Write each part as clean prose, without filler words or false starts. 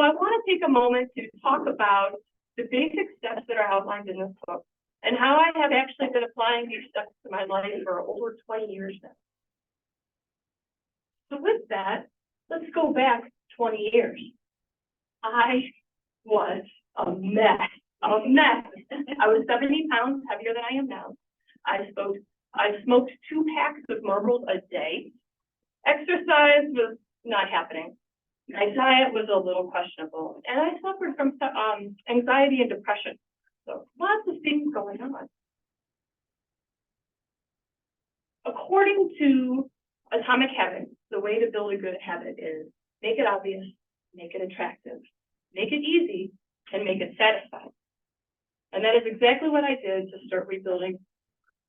I want to take a moment to talk about the basic steps that are outlined in this book and how I have actually been applying these steps to my life for over 20 years now. So with that, let's go back 20 years. I was a mess. I was 70 pounds heavier than I am now. I smoked 2 packs of Marlboros a day. Exercise was not happening. My diet was a little questionable, and I suffered from anxiety and depression. So lots of things going on. According to Atomic Habits, the way to build a good habit is make it obvious, make it attractive, make it easy, and make it satisfying. And that is exactly what I did to start rebuilding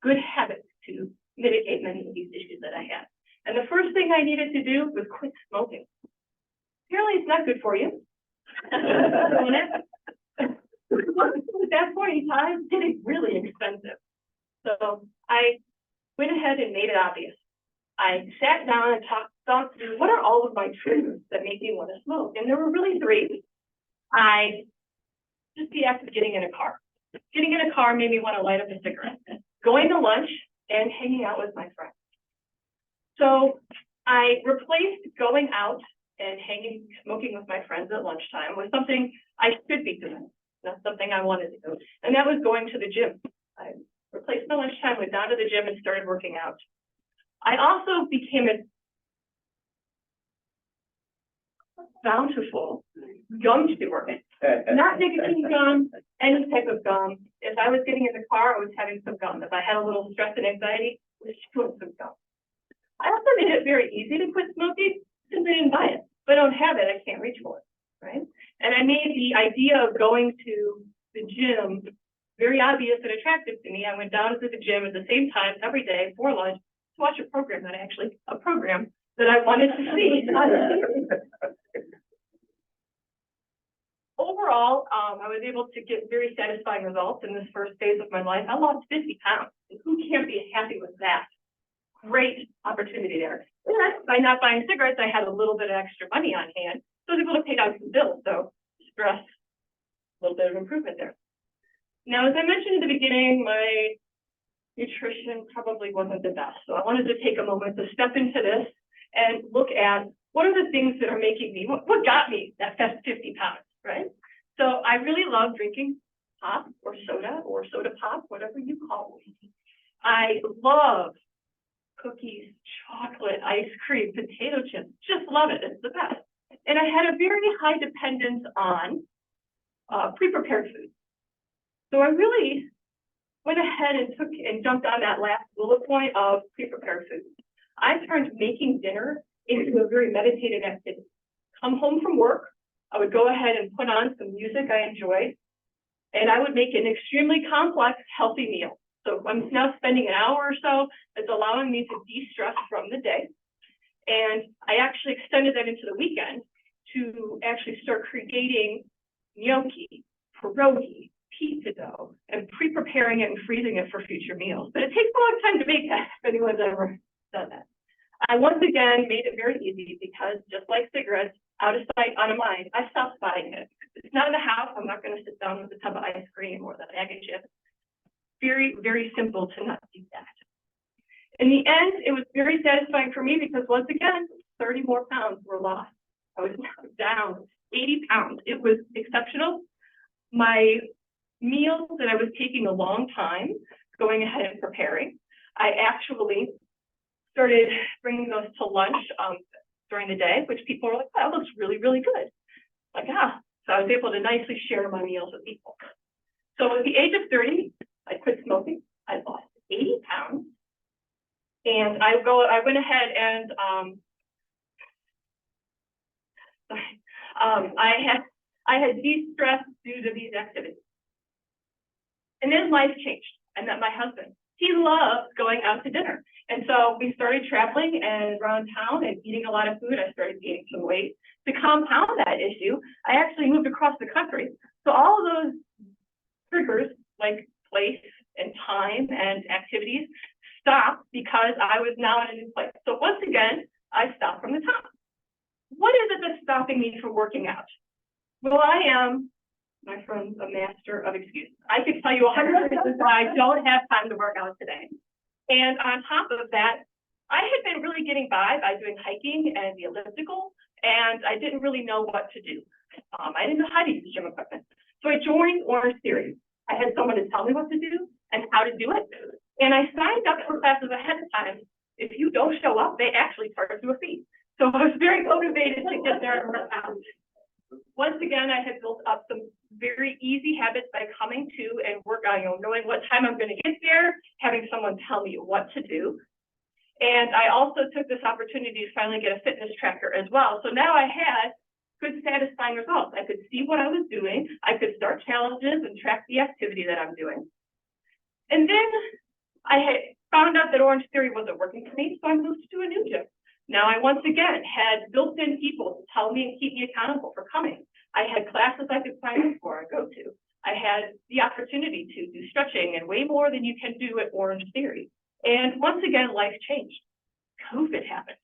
good habits to mitigate many of these issues that I had. And the first thing I needed to do was quit smoking. Apparently, it's not good for you. At that point in time, it's getting really expensive. So I went ahead and made it obvious. I sat down and thought through what are all of my triggers that make me want to smoke. And there were really 3. Just the act of getting in a car. Getting in a car made me want to light up a cigarette. Going to lunch and hanging out with my friends. So I replaced going out and smoking with my friends at lunchtime was something I should be doing, not something I wanted to do. And that was going to the gym. I replaced my lunchtime, went down to the gym and started working out. I also became a bountiful gum chewer. Not nicotine gum, any type of gum. If I was getting in the car, I was having some gum. If I had a little stress and anxiety, I was chewing some gum. I also made it very easy to quit smoking since I didn't buy it. If I don't have it, I can't reach for it, right? And I made the idea of going to the gym very obvious and attractive to me. I went down to the gym at the same time every day for lunch to watch a program that I wanted to see. Overall, I was able to get very satisfying results in this first phase of my life. I lost 50 pounds. Who can't be happy with that? Great opportunity there. And by not buying cigarettes, I had a little bit of extra money on hand, so I was able to pay down some bills. So stress, a little bit of improvement there. Now, as I mentioned in the beginning, my nutrition probably wasn't the best. So I wanted to take a moment to step into this and look at what are the things that are making me, what got me that 50 pounds, right? So I really love drinking pop or soda pop, whatever you call it. I love cookies, chocolate, ice cream, potato chips, just love it, it's the best. And I had a very high dependence on pre-prepared food. So I really went ahead and jumped on that last bullet point of pre-prepared food. I turned making dinner into a very meditative activity. Come home from work, I would go ahead and put on some music I enjoyed, and I would make an extremely complex, healthy meal. So I'm now spending an hour or so. It's allowing me to de-stress from the day. And I actually extended that into the weekend to actually start creating gnocchi, pierogi, pizza dough, and pre-preparing it and freezing it for future meals. But it takes a long time to make that, if anyone's ever done that. I once again made it very easy because just like cigarettes, out of sight, out of mind, I stopped buying it. It's not in the house. I'm not going to sit down with a tub of ice cream or the bag of chips. Very, very simple to not do that. In the end, it was very satisfying for me because once again, 30 more pounds were lost. I was down 80 pounds. It was exceptional. My meals that I was taking a long time, going ahead and preparing, I actually started bringing those to lunch during the day, which people were like, wow, that looks really, really good. Like, so I was able to nicely share my meals with people. So at the age of 30, I quit smoking. I lost 80 pounds. And I went ahead and I had de-stressed due to these activities. And then life changed. I met my husband. He loved going out to dinner. And so we started traveling and around town and eating a lot of food. I started gaining some weight. To compound that issue, I actually moved across the country. So all of those triggers, like place and time and activities, stopped because I was now in a new place. So once again, I stopped from the top. What is it that's stopping me from working out? Well, I am, my friends, a master of excuses. I could tell you 100 reasons why I don't have time to work out today. And on top of that, I had been really getting by doing hiking and the elliptical, and I didn't really know what to do. I didn't know how to use gym equipment. So I joined Orange Theory. I had someone to tell me what to do and how to do it. And I signed up for classes ahead of time. If you don't show up, they actually charge you a fee. So I was very motivated to get there and work out. Once again, I had built up some very easy habits by coming to and work on, knowing what time I'm going to get there, having someone tell me what to do. And I also took this opportunity to finally get a fitness tracker as well. So now I had good, satisfying results. I could see what I was doing. I could start challenges and track the activity that I'm doing. And then I had found out that Orange Theory wasn't working for me, so I moved to a new gym. Now I once again had built-in people to tell me and keep me accountable for coming. I had classes I could sign up for and go to. I had the opportunity to do stretching and way more than you can do at Orange Theory. And once again, life changed. COVID happened.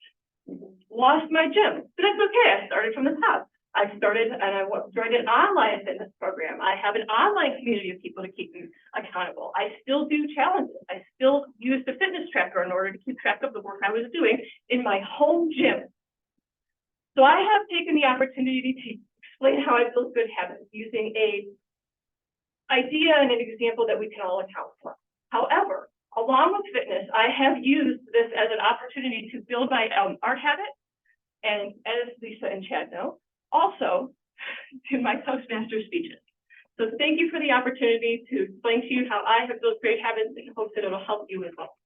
Lost my gym, but that's okay. I started from the top. I started and I joined an online fitness program. I have an online community of people to keep me accountable. I still do challenges. I still use the fitness tracker in order to keep track of the work I was doing in my home gym. So I have taken the opportunity to explain how I built good habits using a idea and an example that we can all account for. However, along with fitness, I have used this as an opportunity to build my art habit. And as Lisa and Chad know, also to my Toastmaster speeches. So thank you for the opportunity to explain to you how I have built great habits and hope that it'll help you as well.